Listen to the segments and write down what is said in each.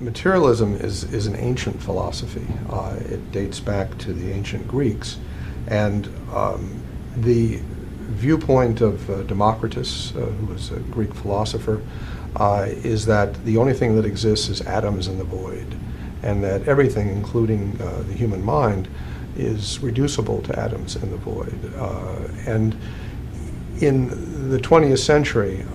Materialism is an ancient philosophy. It dates back to the ancient Greeks, and the viewpoint of Democritus, who was a Greek philosopher, is that the only thing that exists is atoms in the void, and that everything, including the human mind, is reducible to atoms in the void. And in the 20th century,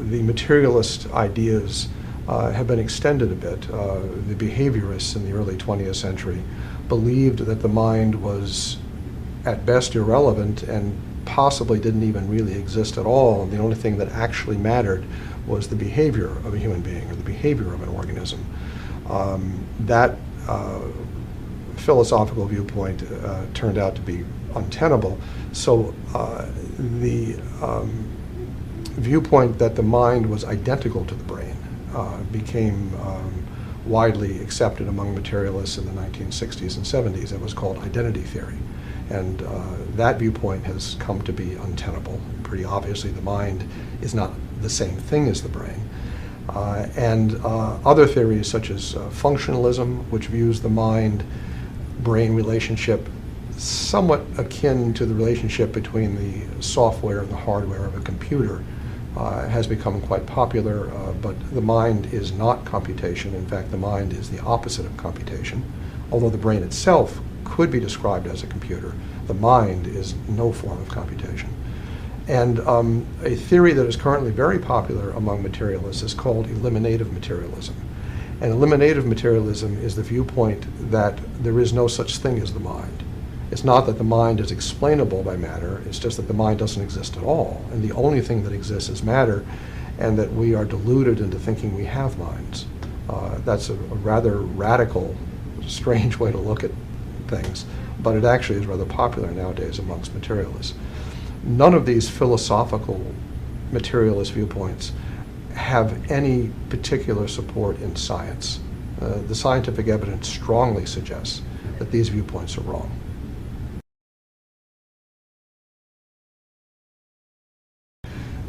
the materialist ideas have been extended a bit. The behaviorists in the early 20th century believed that the mind was at best irrelevant and possibly didn't even really exist at all, and the only thing that actually mattered was the behavior of a human being or the behavior of an organism. That philosophical viewpoint turned out to be untenable. So the viewpoint that the mind was identical to the brain became widely accepted among materialists in the 1960s and 70s. It was called identity theory. And that viewpoint has come to be untenable. Pretty obviously, the mind is not the same thing as the brain. And other theories, such as functionalism, which views the mind-brain relationship somewhat akin to the relationship between the software and the hardware of a computer, has become quite popular, but the mind is not computation. In fact, the mind is the opposite of computation. Although the brain itself could be described as a computer, the mind is no form of computation. And a theory that is currently very popular among materialists is called eliminative materialism. And eliminative materialism is the viewpoint that there is no such thing as the mind. It's not that the mind is explainable by matter, it's just that the mind doesn't exist at all. And the only thing that exists is matter, and that we are deluded into thinking we have minds. That's a rather radical, strange way to look at things, but it actually is rather popular nowadays amongst materialists. None of these philosophical materialist viewpoints have any particular support in science. The scientific evidence strongly suggests that these viewpoints are wrong.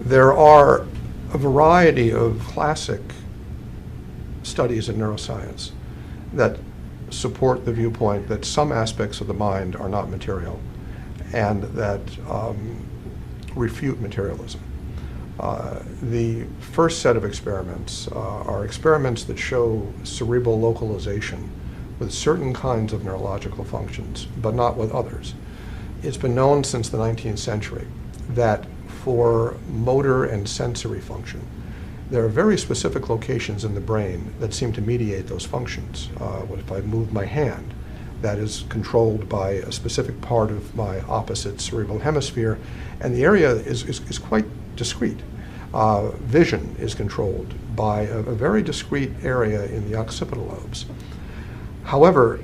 There are a variety of classic studies in neuroscience that support the viewpoint that some aspects of the mind are not material and that refute materialism. The first set of experiments are experiments that show cerebral localization with certain kinds of neurological functions, but not with others. It's been known since the 19th century that for motor and sensory function, there are very specific locations in the brain that seem to mediate those functions. What if I move my hand? That is controlled by a specific part of my opposite cerebral hemisphere, and the area is quite discrete. Vision is controlled by a very discrete area in the occipital lobes. However,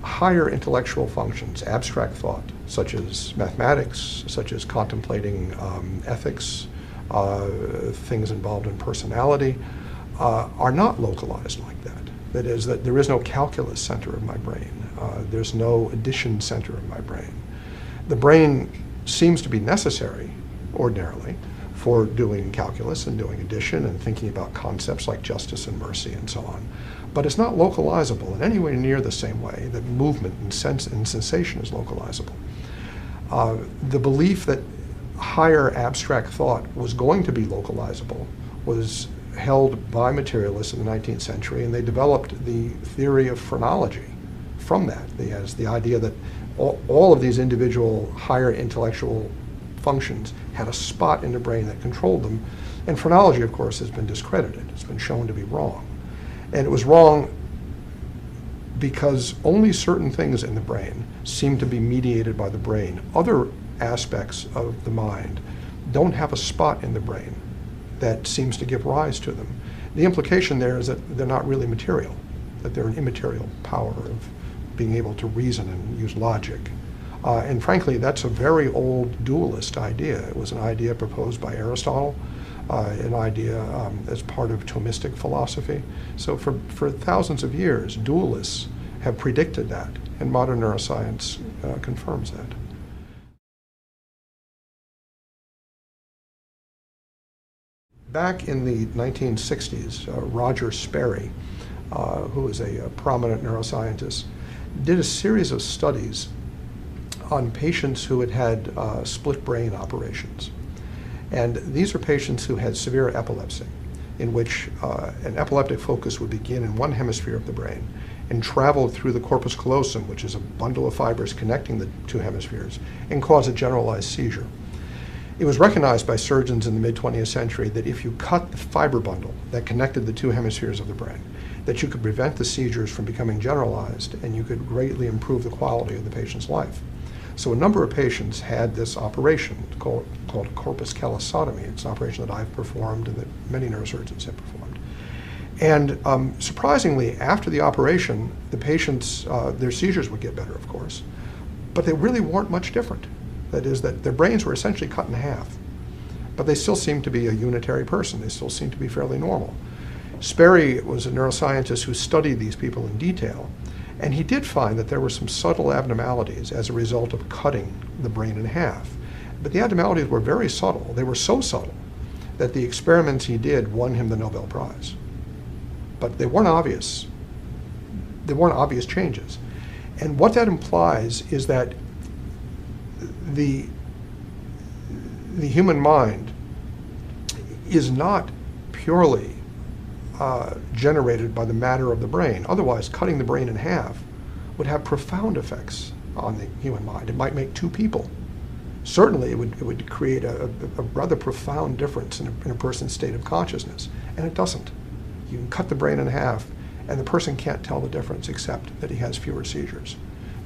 higher intellectual functions, abstract thought, such as mathematics, such as contemplating ethics, things involved in personality, are not localized like that. That is, that there is no calculus center of my brain. There's no addition center of my brain. The brain seems to be necessary, ordinarily, for doing calculus and doing addition and thinking about concepts like justice and mercy and so on. But it's not localizable in any way near the same way that movement and sensation is localizable. The belief that higher abstract thought was going to be localizable was held by materialists in the 19th century, and they developed the theory of phrenology from that. As the idea that all of these individual higher intellectual functions had a spot in the brain that controlled them. And phrenology, of course, has been discredited. It's been shown to be wrong. And it was wrong because only certain things in the brain seem to be mediated by the brain. Other aspects of the mind don't have a spot in the brain that seems to give rise to them. The implication there is that they're not really material, that they're an immaterial power of being able to reason and use logic. And frankly, that's a very old dualist idea. It was an idea proposed by Aristotle, an idea as part of Thomistic philosophy. So for thousands of years, dualists have predicted that, and modern neuroscience confirms that. Back in the 1960s, Roger Sperry who is a prominent neuroscientist, did a series of studies on patients who had had split brain operations. And these are patients who had severe epilepsy, in which an epileptic focus would begin in one hemisphere of the brain and travel through the corpus callosum, which is a bundle of fibers connecting the two hemispheres, and cause a generalized seizure. It was recognized by surgeons in the mid-20th century that if you cut the fiber bundle that connected the two hemispheres of the brain, that you could prevent the seizures from becoming generalized, and you could greatly improve the quality of the patient's life. So a number of patients had this operation called corpus callosotomy. It's an operation that I've performed and that many neurosurgeons have performed. And surprisingly, after the operation, the patients, their seizures would get better, of course, but they really weren't much different. That is, that their brains were essentially cut in half, but they still seemed to be a unitary person. They still seemed to be fairly normal. Sperry was a neuroscientist who studied these people in detail, and he did find that there were some subtle abnormalities as a result of cutting the brain in half. But the abnormalities were very subtle. They were so subtle that the experiments he did won him the Nobel Prize. But they weren't obvious. They weren't obvious changes. And what that implies is that the human mind is not purely generated by the matter of the brain. Otherwise, cutting the brain in half would have profound effects on the human mind. It might make two people. Certainly, it would create a rather profound difference in a person's state of consciousness, and it doesn't. You can cut the brain in half, and the person can't tell the difference except that he has fewer seizures.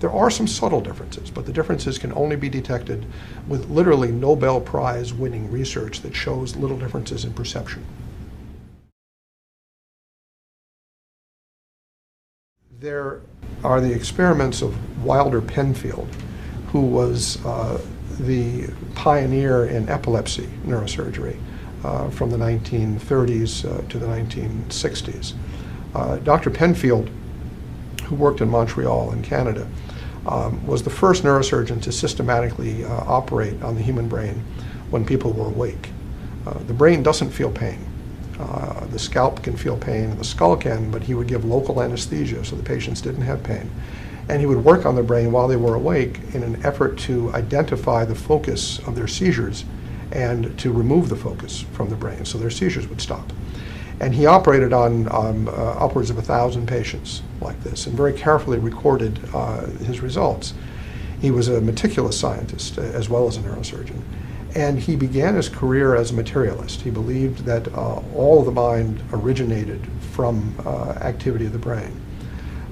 There are some subtle differences, but the differences can only be detected with literally Nobel Prize winning research that shows little differences in perception. There are the experiments of Wilder Penfield, who was the pioneer in epilepsy neurosurgery from the 1930s to the 1960s. Dr. Penfield, who worked in Montreal in Canada, was the first neurosurgeon to systematically operate on the human brain when people were awake. The brain doesn't feel pain. The scalp can feel pain, and the skull can, but he would give local anesthesia so the patients didn't have pain. And he would work on the brain while they were awake in an effort to identify the focus of their seizures and to remove the focus from the brain so their seizures would stop. And he operated on upwards of 1,000 patients like this and very carefully recorded his results. He was a meticulous scientist as well as a neurosurgeon. And he began his career as a materialist. He believed that all of the mind originated from activity of the brain.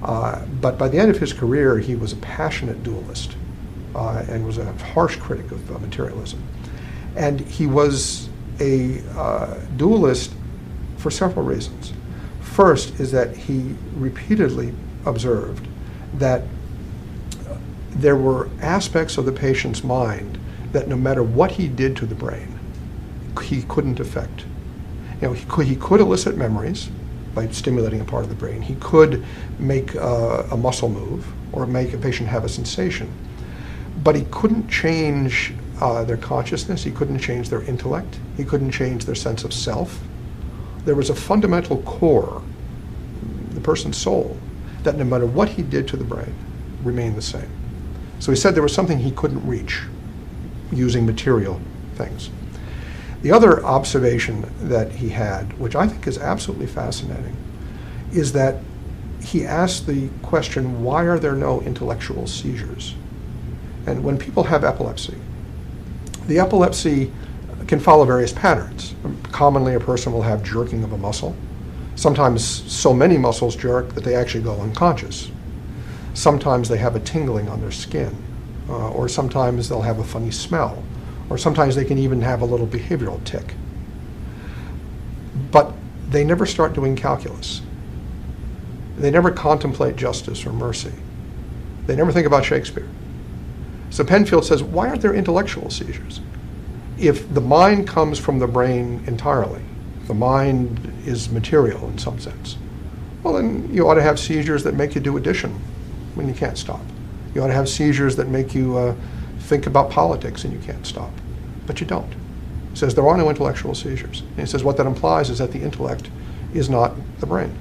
But by the end of his career, he was a passionate dualist and was a harsh critic of materialism. And he was a dualist for several reasons. First is that he repeatedly observed that there were aspects of the patient's mind that no matter what he did to the brain, he couldn't affect. You know, he could elicit memories by stimulating a part of the brain. He could make a muscle move or make a patient have a sensation, but he couldn't change their consciousness. He couldn't change their intellect. He couldn't change their sense of self. There was a fundamental core, the person's soul, that no matter what he did to the brain, remained the same. So he said there was something he couldn't reach using material things. The other observation that he had, which I think is absolutely fascinating, is that he asked the question, why are there no intellectual seizures? And when people have epilepsy, the epilepsy can follow various patterns. Commonly, a person will have jerking of a muscle. Sometimes so many muscles jerk that they actually go unconscious. Sometimes they have a tingling on their skin, or sometimes they'll have a funny smell, or sometimes they can even have a little behavioral tic. But they never start doing calculus. They never contemplate justice or mercy. They never think about Shakespeare. So Penfield says, why aren't there intellectual seizures? If the mind comes from the brain entirely, the mind is material in some sense, well, then you ought to have seizures that make you do addition when you can't stop. You ought to have seizures that make you think about politics and you can't stop. But you don't. He says there are no intellectual seizures. And he says what that implies is that the intellect is not the brain.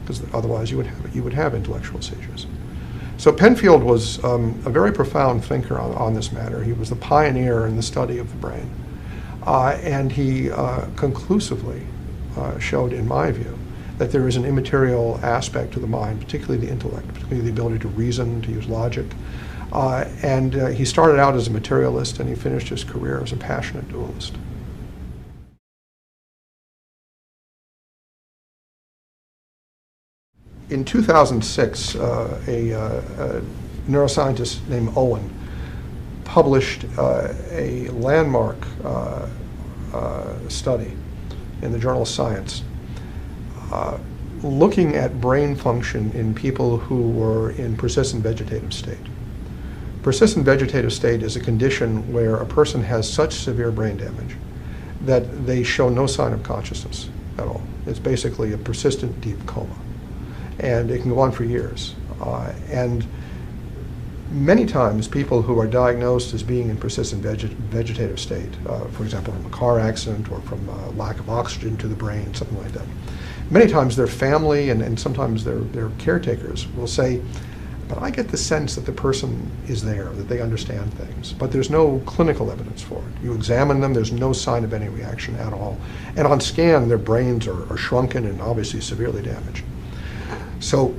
because otherwise you would have intellectual seizures. So Penfield was a very profound thinker on this matter. He was the pioneer in the study of the brain. And he conclusively showed, in my view, that there is an immaterial aspect to the mind, particularly the intellect, particularly the ability to reason, to use logic. And he started out as a materialist, and he finished his career as a passionate dualist. In 2006, a neuroscientist named Owen published a landmark study in the journal Science looking at brain function in people who were in persistent vegetative state. Persistent vegetative state is a condition where a person has such severe brain damage that they show no sign of consciousness at all. It's basically a persistent deep coma. And it can go on for years. And many times people who are diagnosed as being in persistent vegetative state, for example, from a car accident or from lack of oxygen to the brain, something like that, many times their family and sometimes their caretakers will say, but I get the sense that the person is there, that they understand things, but there's no clinical evidence for it. You examine them, there's no sign of any reaction at all. And on scan, their brains are shrunken and obviously severely damaged. So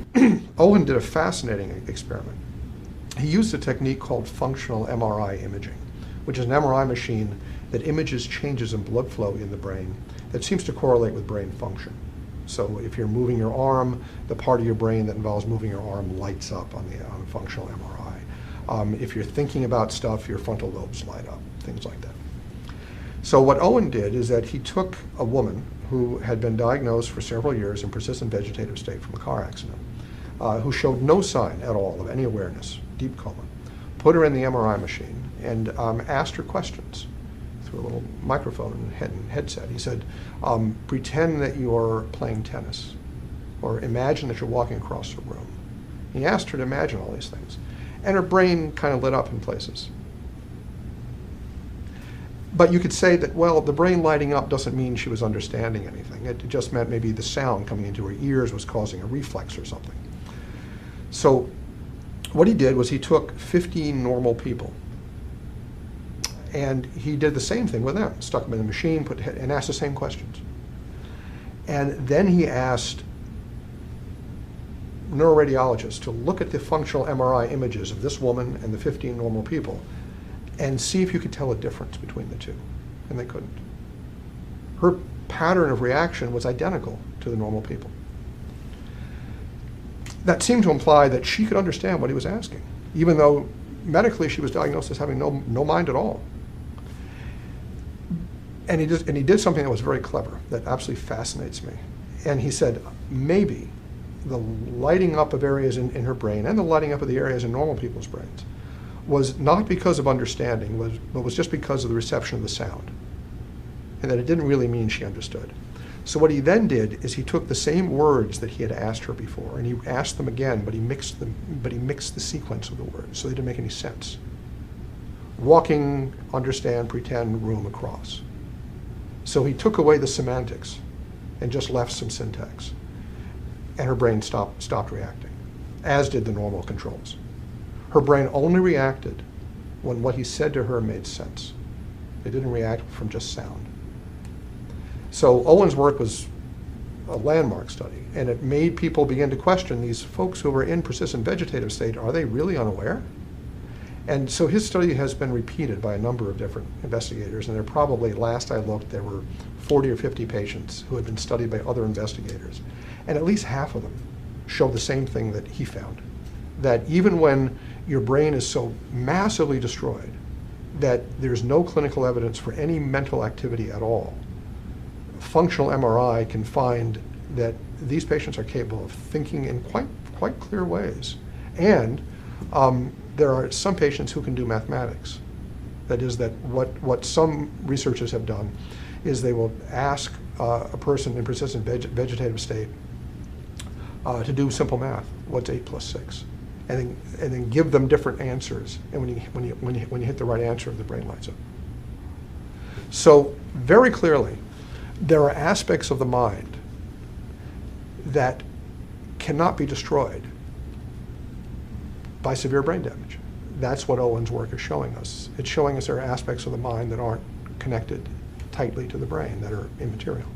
Owen did a fascinating experiment. He used a technique called functional MRI imaging, which is an MRI machine that images changes in blood flow in the brain that seems to correlate with brain function. So if you're moving your arm, the part of your brain that involves moving your arm lights up on the functional MRI. If you're thinking about stuff, your frontal lobes light up, things like that. So what Owen did is that he took a woman who had been diagnosed for several years in persistent vegetative state from a car accident, who showed no sign at all of any awareness, deep coma, put her in the MRI machine and asked her questions through a little microphone and headset. He said, pretend that you're playing tennis, or imagine that you're walking across the room. He asked her to imagine all these things, and her brain kind of lit up in places. But you could say that, well, the brain lighting up doesn't mean she was understanding anything. It just meant maybe the sound coming into her ears was causing a reflex or something. So what he did was he took 15 normal people, and he did the same thing with them. Stuck them in the machine, and asked the same questions. And then he asked neuroradiologists to look at the functional MRI images of this woman and the 15 normal people and see if you could tell a difference between the two. And they couldn't. Her pattern of reaction was identical to the normal people. That seemed to imply that she could understand what he was asking, even though medically she was diagnosed as having no mind at all. And he did something that was very clever, that absolutely fascinates me. And he said, maybe the lighting up of areas in her brain and the lighting up of the areas in normal people's brains was not because of understanding, but was just because of the reception of the sound, and that it didn't really mean she understood. So what he then did is he took the same words that he had asked her before, and he asked them again, but he mixed the sequence of the words, so they didn't make any sense. Walking, understand, pretend, room, across. So he took away the semantics and just left some syntax, and her brain stopped reacting, as did the normal controls. Her brain only reacted when what he said to her made sense. It didn't react from just sound. So Owen's work was a landmark study, and it made people begin to question these folks who were in persistent vegetative state. Are they really unaware? And so his study has been repeated by a number of different investigators, and there probably, last I looked, there were 40 or 50 patients who had been studied by other investigators. And at least half of them showed the same thing that he found, that even when your brain is so massively destroyed that there's no clinical evidence for any mental activity at all, functional MRI can find that these patients are capable of thinking in quite clear ways. And there are some patients who can do mathematics. That is, that what some researchers have done is they will ask a person in persistent vegetative state to do simple math. What's 8 plus 6? And then give them different answers. And when you hit the right answer, the brain lights up. So very clearly, there are aspects of the mind that cannot be destroyed by severe brain damage. That's what Owen's work is showing us. It's showing us there are aspects of the mind that aren't connected tightly to the brain, that are immaterial.